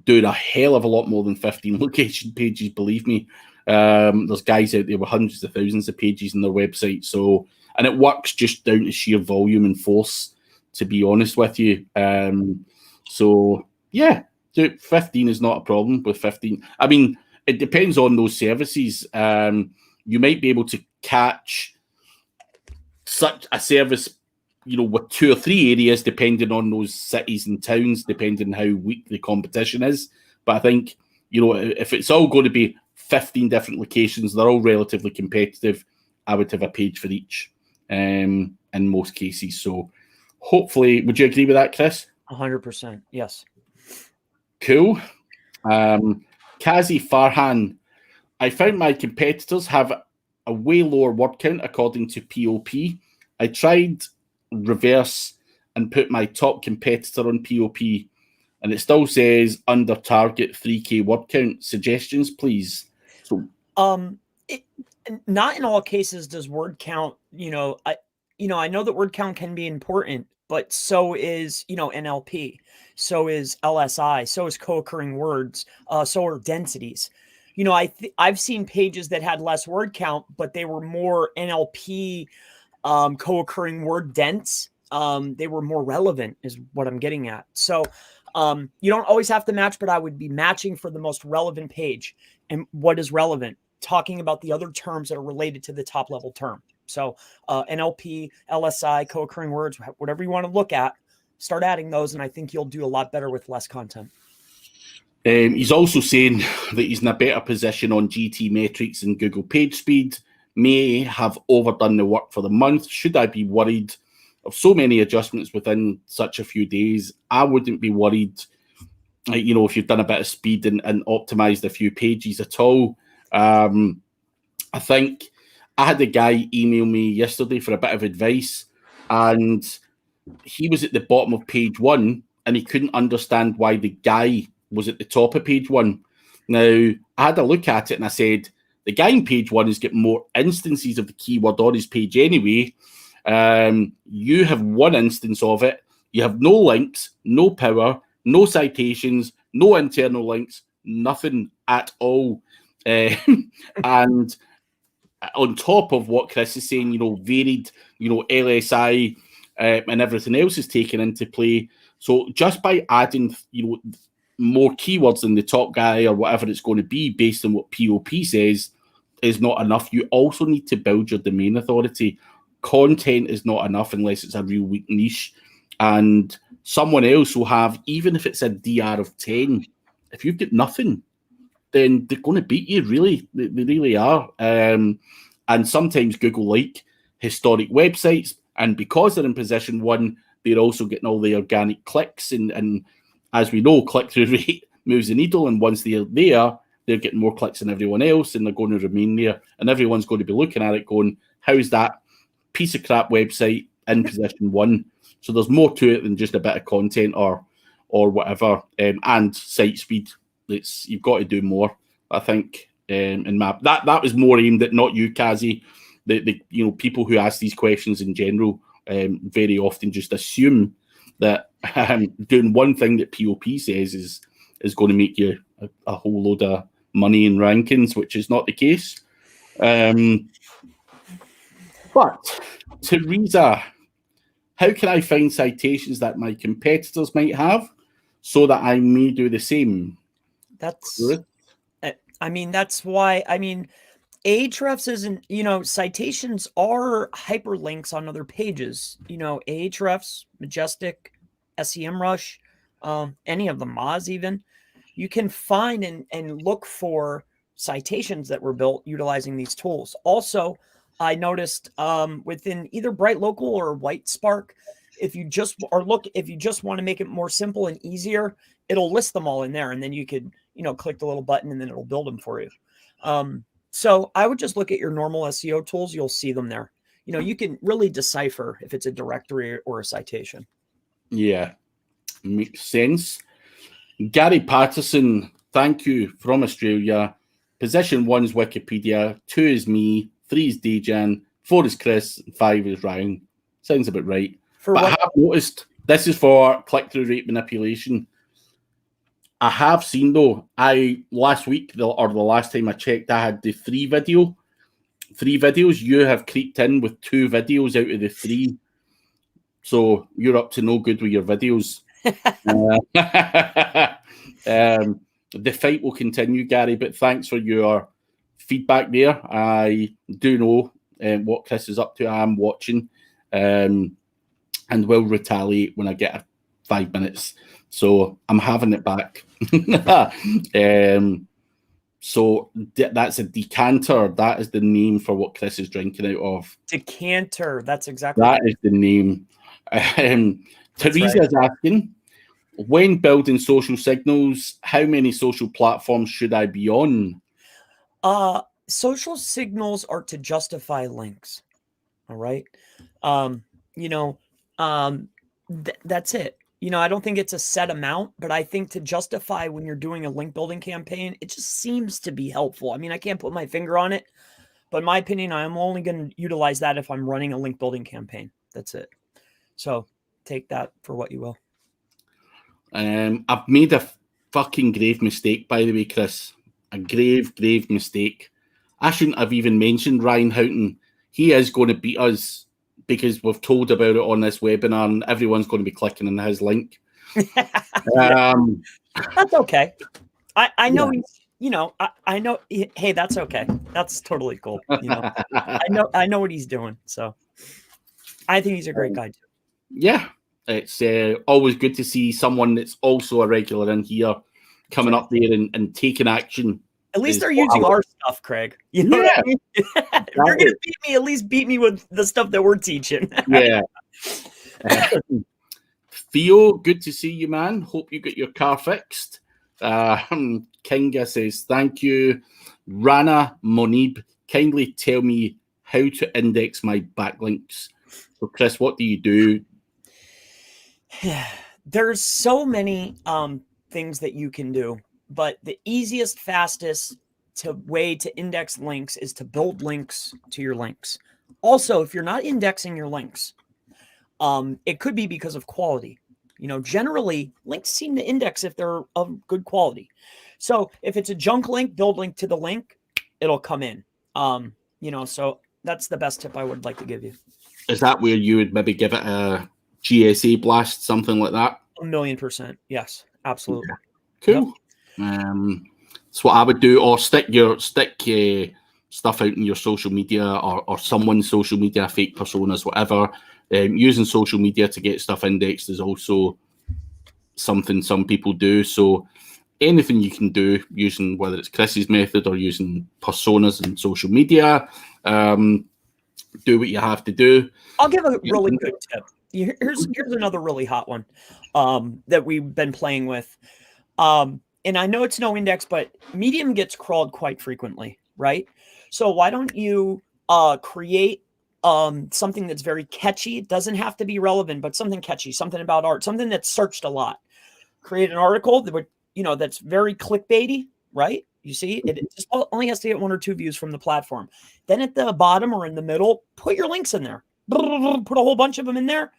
doing a hell of a lot more than 15 location pages, believe me. There's guys out there with hundreds of thousands of pages on their website. So, and it works just down to sheer volume and force, to be honest with you. So yeah, 15 is not a problem with 15. I mean, it depends on those services. You might be able to catch such a service, with 2 or 3 areas, depending on those cities and towns, depending on how weak the competition is. But I think, if it's all going to be 15 different locations, they're all relatively competitive, I would have a page for each in most cases. So hopefully, would you agree with that, Chris? 100%, yes. Cool. Kazi Farhan, I found my competitors have a way lower word count according to POP. I tried reverse and put my top competitor on POP, and it still says under target 3K word count. Suggestions, please. So, not in all cases does word count. I know that word count can be important, but so is NLP, so is LSI, so is co-occurring words, so are densities. I've seen pages that had less word count, but they were more NLP co-occurring word dense. They were more relevant is what I'm getting at. So you don't always have to match, but I would be matching for the most relevant page. And what is relevant? Talking about the other terms that are related to the top level term. So NLP, LSI, co-occurring words, whatever you want to look at, start adding those. And I think you'll do a lot better with less content. He's also saying that he's in a better position on GT metrics and Google page speed. May have overdone the work for the month. Should I be worried of so many adjustments within such a few days? I wouldn't be worried, if you've done a bit of speed and optimized a few pages at all. I think I had a guy email me yesterday for a bit of advice, and he was at the bottom of page 1 and he couldn't understand why the guy was at the top of page 1. Now, I had a look at it and I said, the guy in page 1 is getting more instances of the keyword on his page anyway. You have one instance of it. You have no links, no power, no citations, no internal links, nothing at all. And on top of what Chris is saying, varied, LSI and everything else is taken into play. So just by adding, more keywords than the top guy or whatever it's going to be based on what POP says is not enough. You also need to build your domain authority. Content is not enough unless it's a real weak niche. And someone else will have, even if it's a DR of 10, if you've got nothing, then they're going to beat you, really. They really are. And sometimes Google like historic websites, and because they're in position 1, they're also getting all the organic clicks. And as we know, click-through rate moves the needle, and once they're there, they're getting more clicks than everyone else, and they're going to remain there. And everyone's going to be looking at it going, how's that piece of crap website in position 1? So there's more to it than just a bit of content or whatever. And site speed. You've got to do more, I think. In map that was more aimed at not you, Kazi. The people who ask these questions in general very often just assume that doing one thing that POP says is going to make you a whole load of money in rankings, which is not the case. But Teresa, how can I find citations that my competitors might have so that I may do the same? That's why, Ahrefs isn't, citations are hyperlinks on other pages. Ahrefs, Majestic, SEMrush, any of the Moz even. You can find and look for citations that were built utilizing these tools. Also, I noticed within either Bright Local or White Spark, if you just want to make it more simple and easier, it'll list them all in there, and then you could click the little button and then it'll build them for you. So I would just look at your normal SEO tools. You'll see them there. You can really decipher if it's a directory or a citation. Yeah, makes sense. Gary Patterson, thank you, from Australia. Position 1 is Wikipedia, 2 is me, 3 is Dejan, 4 is Chris, 5 is Ryan. Sounds about right. But I have noticed this is for click-through rate manipulation. I have seen though. Last week or the last time I checked, I had the three videos. You have creeped in with 2 videos out of the 3, so you're up to no good with your videos. The fight will continue, Gary. But thanks for your feedback there. I do know what Chris is up to. I am watching, and will retaliate when I get 5 minutes. So I'm having it back. So that's a decanter. That is the name for what Chris is drinking out of. Decanter. That's exactly that is the name. Teresa is asking, when building social signals, how many social platforms should I be on? Social signals are to justify links. All right. That's it. I don't think it's a set amount, but I think to justify when you're doing a link building campaign, it just seems to be helpful. I mean, I can't put my finger on it, but in my opinion, I'm only going to utilize that if I'm running a link building campaign. That's it. So take that for what you will. I've made a fucking grave mistake, by the way, Chris. A grave mistake. I shouldn't have even mentioned Ryan Houghton. He is going to beat us because we've told about it on this webinar and everyone's going to be clicking on his link. That's okay. I know he's, I know. Hey, that's okay. That's totally cool. I know what he's doing. So I think he's a great guy too. Yeah. It's always good to see someone that's also a regular in here coming up there and taking action. At least they're using our stuff, Craig. You know what I mean? If you're going to beat me, at least beat me with the stuff that we're teaching. Yeah. Theo, good to see you, man. Hope you got your car fixed. Kinga says, thank you. Rana Monib, kindly tell me how to index my backlinks. So, Chris, what do you do? There's so many things that you can do, but the easiest, fastest way to index links is to build links to your links. Also, if you're not indexing your links, it could be because of quality. Generally, links seem to index if they're of good quality. So if it's a junk link, build link to the link, it'll come in. So that's the best tip I would like to give you. Is that where you would maybe give it a GSA blast, something like that? 1,000,000%. Yes, absolutely. Cool. Yep. That's what I would do, or stick stuff out in your social media or someone's social media, fake personas, whatever. Using social media to get stuff indexed is also something some people do. So anything you can do using, whether it's Chris's method or using personas and social media, do what you have to do. I'll give a really good tip. Here's another really hot one that we've been playing with. And I know it's no index, but Medium gets crawled quite frequently, right? So why don't you create something that's very catchy? It doesn't have to be relevant, but something catchy, something about art, something that's searched a lot. Create an article that would, that's very clickbaity, right? You see, it just only has to get 1 or 2 views from the platform. Then at the bottom or in the middle, put your links in there. Put a whole bunch of them in there.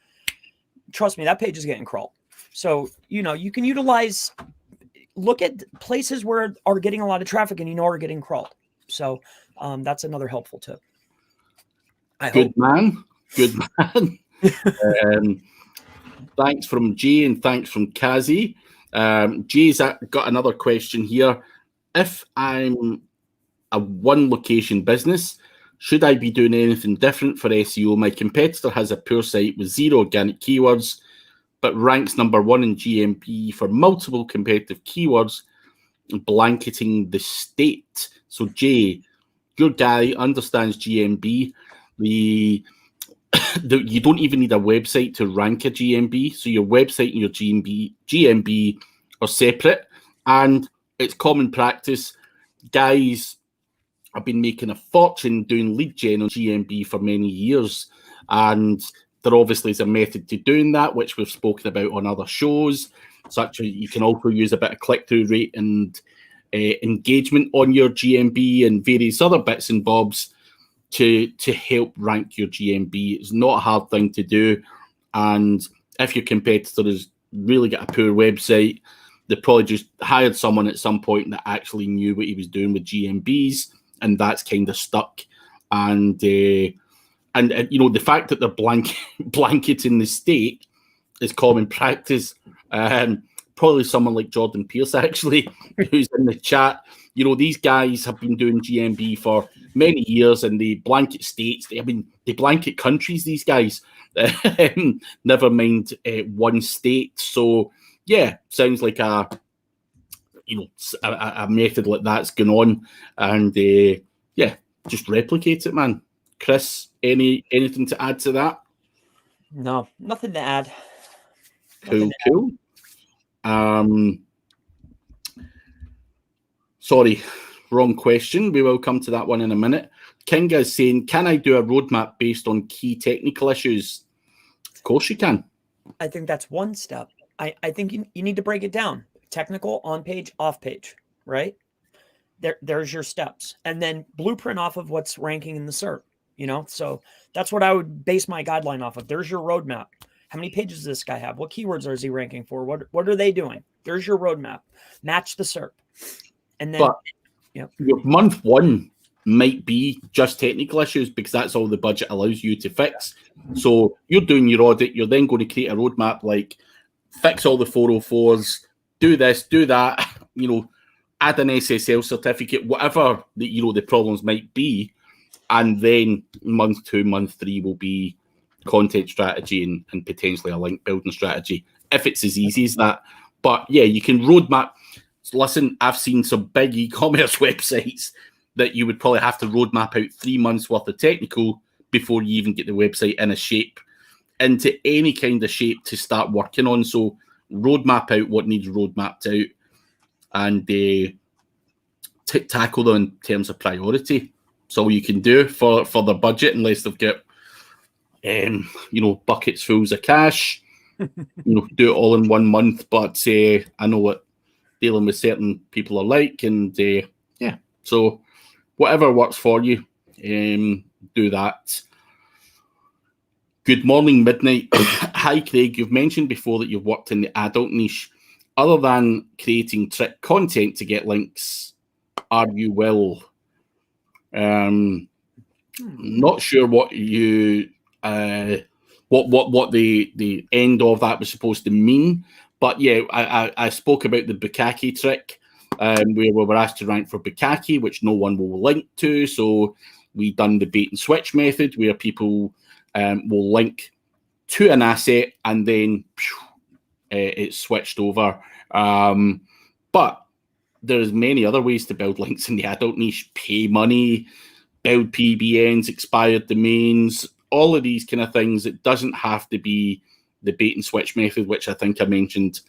Trust me, that page is getting crawled. So, you can look at places where are getting a lot of traffic and are getting crawled. So that's another helpful tip. Good man. Thanks from Jay and thanks from Kazi. Jay's got another question here. If I'm a one location business, should I be doing anything different for SEO? My competitor has a poor site with 0 organic keywords, but ranks number 1 in GMB for multiple competitive keywords, blanketing the state. So, Jay, your guy understands GMB. You don't even need a website to rank a GMB. So your website and your GMB are separate, and it's common practice. Guys have been making a fortune doing lead gen on GMB for many years, and there obviously is a method to doing that, which we've spoken about on other shows. Such as you can also use a bit of click-through rate and engagement on your GMB and various other bits and bobs to help rank your GMB. It's not a hard thing to do, and if your competitor has really got a poor website, They probably just hired someone at some point that actually knew what he was doing with GMBs, and that's kind of stuck. And you know, the fact that they're blanketing the state is common practice. Probably someone like Jordan Pierce, actually, who's in the chat. You know, these guys have been doing GMB for many years, and they blanket states. They blanket countries, these guys. Never mind one state. So, yeah, sounds like a method like that's going on. And, yeah, just replicate it, man. Chris, anything to add to that? No, nothing to add. Cool. Sorry, wrong question. We will come to that one in a minute. Kinga is saying, can I do a roadmap based on key technical issues? Of course you can. I think that's one step. I think you need to break it down. Technical, on page, off page, right? There's your steps. And then blueprint off of what's ranking in the SERP, you know? So that's what I would base my guideline off of. There's your roadmap. How many pages does this guy have? What keywords is he ranking for? What are they doing? There's your roadmap. Match the SERP. And then, your month one might be just technical issues because that's all the budget allows you to fix. So you're doing your audit. You're then going to create a roadmap like fix all the 404s, do this, do that, you know, add an SSL certificate, whatever the problems might be. And then month 2, month 3 will be content strategy and potentially a link building strategy, if it's as easy as that. But yeah, you can roadmap. Listen, I've seen some big e-commerce websites that you would probably have to roadmap out 3 months worth of technical before you even get the website into any kind of shape to start working on. So roadmap out what needs roadmapped out and tackle them in terms of priority. So all you can do for the budget, unless they've got buckets fulls of cash, do it all in 1 month. But I know what dealing with certain people are like, and so whatever works for you, do that. Good morning, Midnight. Hi, Craig. You've mentioned before that you've worked in the adult niche. Other than creating trick content to get links, are you well? Not sure what you what the end of that was supposed to mean, but yeah, I spoke about the bukkake trick, where we were asked to rank for bukkake, which no one will link to. So we done the bait and switch method, where people will link to an asset and then it's switched over. But there's many other ways to build links in the adult niche: pay money, build PBNs, expired domains, all of these kind of things. It doesn't have to be the bait and switch method, which I think I mentioned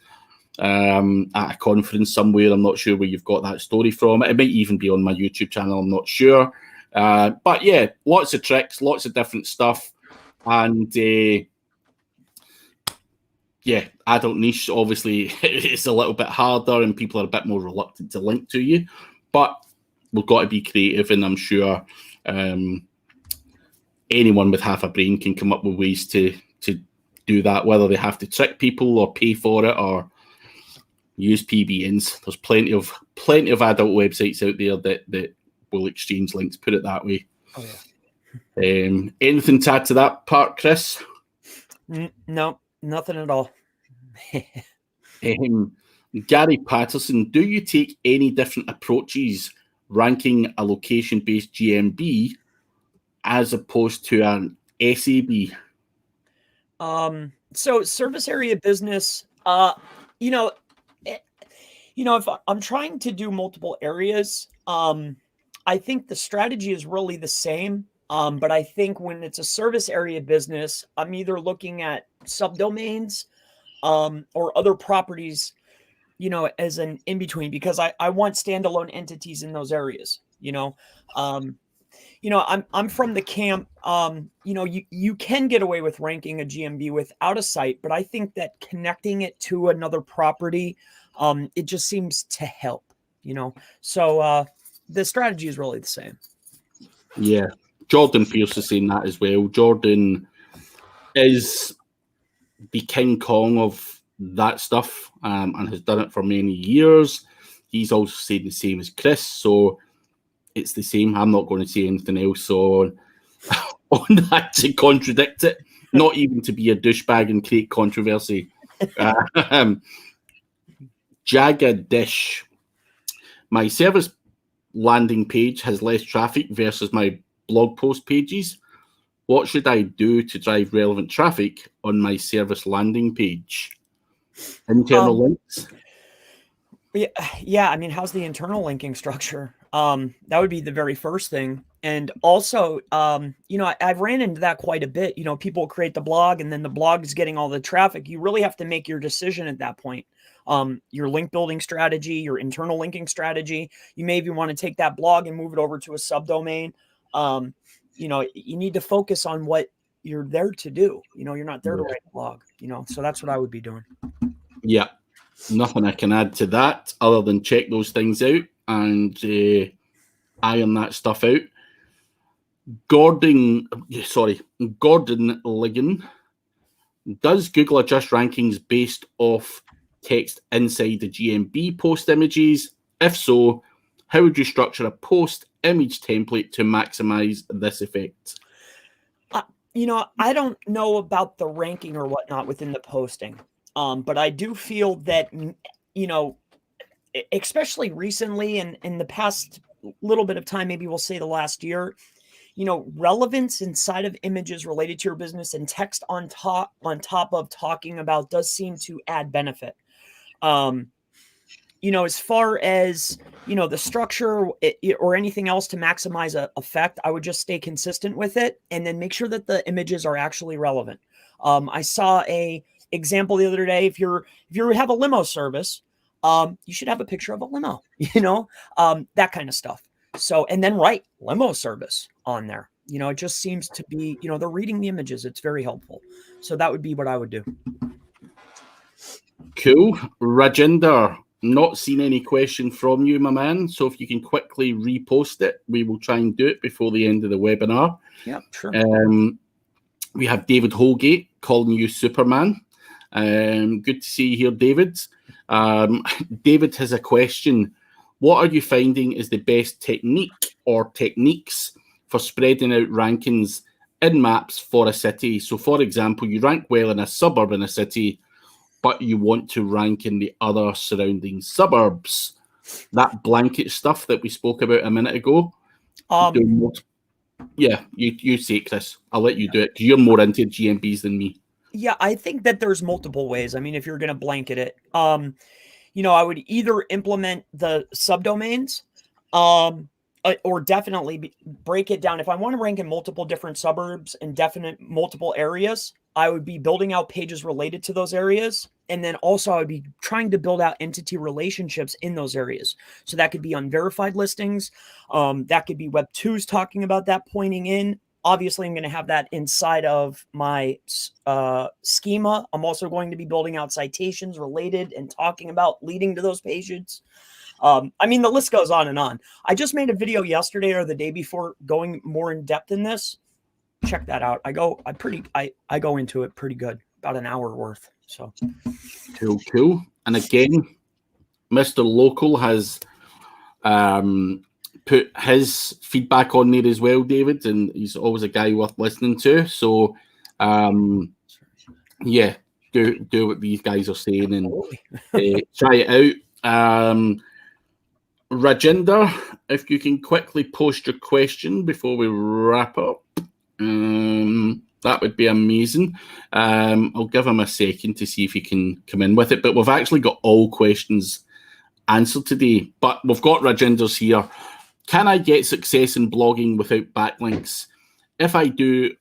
at a conference somewhere. I'm not sure where you've got that story from. It might even be on my YouTube channel. I'm not sure. But yeah, lots of tricks, lots of different stuff. And adult niche obviously is a little bit harder and people are a bit more reluctant to link to you. But we've got to be creative, and I'm sure anyone with half a brain can come up with ways to do that, whether they have to trick people or pay for it or use PBNs. There's plenty of adult websites out there that will exchange links, put it that way. Oh, yeah. Anything to add to that part, Chris? No, nothing at all. Gary Patterson, do you take any different approaches ranking a location-based GMB as opposed to an SAB? So service area business, if I'm trying to do multiple areas, I think the strategy is really the same. But I think when it's a service area business, I'm either looking at subdomains, or other properties, as an in-between, because I want standalone entities in those areas, I'm from the camp, you can get away with ranking a GMB without a site, but I think that connecting it to another property, it just seems to help, so the strategy is really the same. Yeah. Jordan Pierce is saying that as well. Jordan is the King Kong of that stuff and has done it for many years. He's also said the same as Chris, so it's the same. I'm not going to say anything else on that to contradict it, not even to be a douchebag and create controversy. Jagged Dish. My service landing page has less traffic versus my blog post pages. What should I do to drive relevant traffic on my service landing page? Internal links? Yeah. I mean, how's the internal linking structure? That would be the very first thing. And also, I've ran into that quite a bit. People create the blog and then the blog is getting all the traffic. You really have to make your decision at that point. Your link building strategy, your internal linking strategy. You maybe want to take that blog and move it over to a subdomain. You need to focus on what you're there to do. You're not there to write a blog, so that's what I would be doing. Yeah. Nothing I can add to that other than check those things out and iron that stuff out. Gordon Ligon. Does Google adjust rankings based off text inside the GMB post images? If so, how would you structure a post image template to maximize this effect? I don't know about the ranking or whatnot within the posting. But I do feel that, especially recently and in the past little bit of time, maybe we'll say the last year, relevance inside of images related to your business and text on top of talking about does seem to add benefit. As far as, the structure or anything else to maximize a effect, I would just stay consistent with it and then make sure that the images are actually relevant. I saw a example the other day. If you have a limo service, you should have a picture of a limo, that kind of stuff. So, and then write limo service on there. It just seems to be, they're reading the images. It's very helpful. So that would be what I would do. Cool. Rajinder, not seen any question from you, my man. So if you can quickly repost it, we will try and do it before the end of the webinar. Yeah, sure. We have David Holgate calling you Superman. Good to see you here, David. David has a question. What are you finding is the best technique or techniques for spreading out rankings in maps for a city? So, for example, you rank well in a suburb in a city, but you want to rank in the other surrounding suburbs. That blanket stuff that we spoke about a minute ago. Yeah, you say it, Chris. I'll let you do it because you're more into GMBs than me. Yeah, I think that there's multiple ways. I mean, if you're going to blanket it, I would either implement the subdomains, or definitely break it down. If I want to rank in multiple different suburbs and multiple areas, I would be building out pages related to those areas. And then also I would be trying to build out entity relationships in those areas. So that could be unverified listings. That could be Web2s talking about that, pointing in. Obviously, I'm going to have that inside of my schema. I'm also going to be building out citations related and talking about leading to those pages. I mean, the list goes on and on. I just made a video yesterday or the day before going more in depth in this. Check that out. I go into it pretty good, about an hour worth. So cool. And again, Mr. Local has put his feedback on there as well, David, and he's always a guy worth listening to. So, yeah, do what these guys are saying and try it out. Rajinder, if you can quickly post your question before we wrap up, that would be amazing. I'll give him a second to see if he can come in with it, but we've actually got all questions answered today, but we've got Rajinder's here. Can I get success in blogging without backlinks? If I do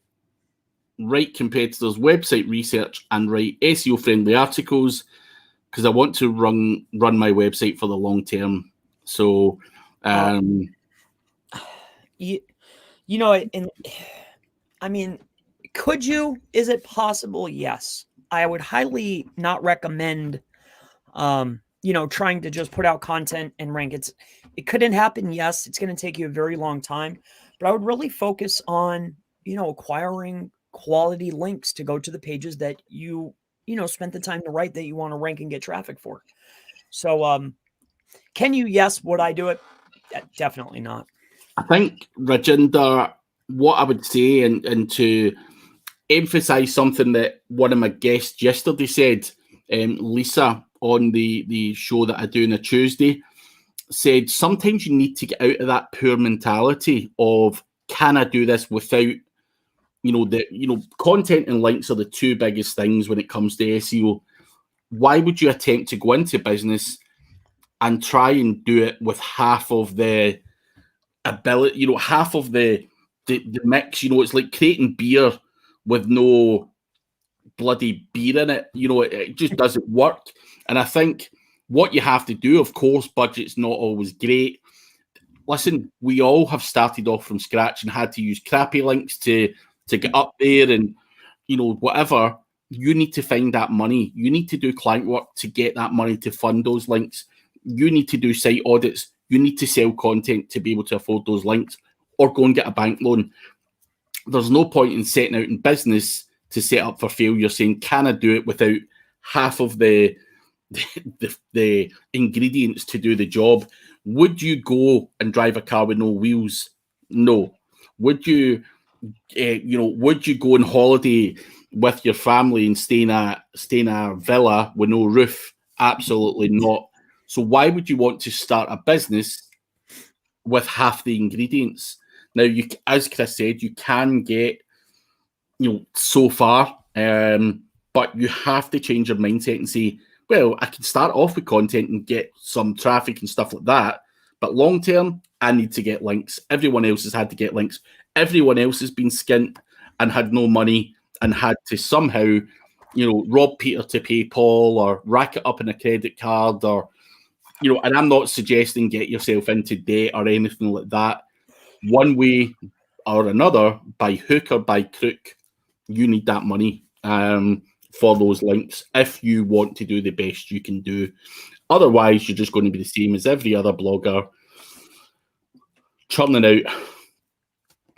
write competitors' website research and write SEO-friendly articles, because I want to run my website for the long term. So, I mean, could you? Is it possible? Yes. I would highly not recommend, trying to just put out content and rank. It couldn't happen. Yes, it's going to take you a very long time, but I would really focus on, acquiring quality links to go to the pages that you spent the time to write that you want to rank and get traffic for. So, can you? Yes. Would I do it? Definitely not. I think, Rajinder, what I would say, and to emphasize something that one of my guests yesterday said, Lisa, on the show that I do on a Tuesday, said sometimes you need to get out of that poor mentality of, can I do this without, content and links are the two biggest things when it comes to SEO. Why would you attempt to go into business and try and do it with half of the ability, half of the mix? It's like creating beer with no bloody beer in it. It just doesn't work. And I think what you have to do, of course, budget's not always great. Listen, we all have started off from scratch and had to use crappy links to get up there, and whatever. You need to find that money. You need to do client work to get that money to fund those links. You need to do site audits. You need to sell content to be able to afford those links, or go and get a bank loan. There's no point in setting out in business to set up for failure, saying, can I do it without half of the ingredients to do the job? Would you go and drive a car with no wheels? No. Would you would you go on holiday with your family and stay in a villa with no roof? Absolutely not. So why would you want to start a business with half the ingredients? Now, as Chris said, you can get so far, but you have to change your mindset and say, well, I can start off with content and get some traffic and stuff like that, but long term, I need to get links. Everyone else has had to get links. Everyone else has been skint and had no money and had to somehow, rob Peter to pay Paul, or rack it up in a credit card, or, and I'm not suggesting get yourself into debt or anything like that. One way or another, by hook or by crook, you need that money for those links if you want to do the best you can do. Otherwise, you're just going to be the same as every other blogger, churning out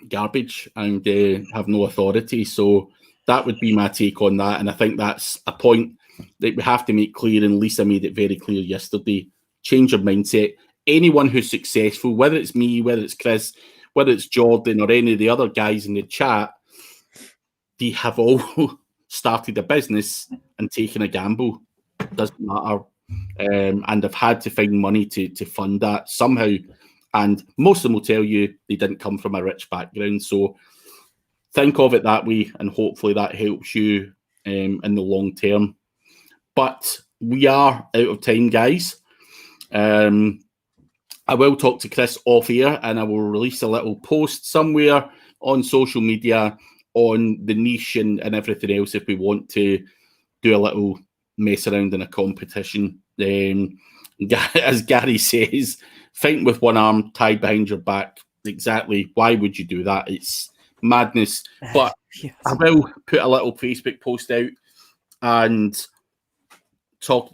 garbage and have no authority. So that would be my take on that. And I think that's a point that we have to make clear, and Lisa made it very clear yesterday. Change your mindset. Anyone who's successful, whether it's me, whether it's Chris, whether it's Jordan, or any of the other guys in the chat, they have all started a business and taken a gamble. Doesn't matter. And have had to find money to fund that somehow. And most of them will tell you they didn't come from a rich background. So think of it that way, and hopefully that helps you in the long term. But we are out of time, guys. I will talk to Chris off air, and I will release a little post somewhere on social media on the niche and everything else if we want to do a little mess around in a competition. As Gary says, fighting with one arm tied behind your back. Exactly. Why would you do that? It's madness. But yes. I will put a little Facebook post out and talk,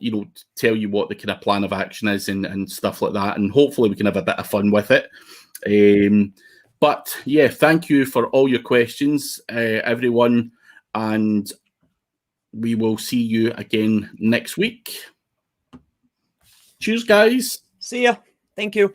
tell you what the kind of plan of action is and stuff like that. And hopefully we can have a bit of fun with it. But yeah, thank you for all your questions, everyone. And we will see you again next week. Cheers, guys. See ya. Thank you.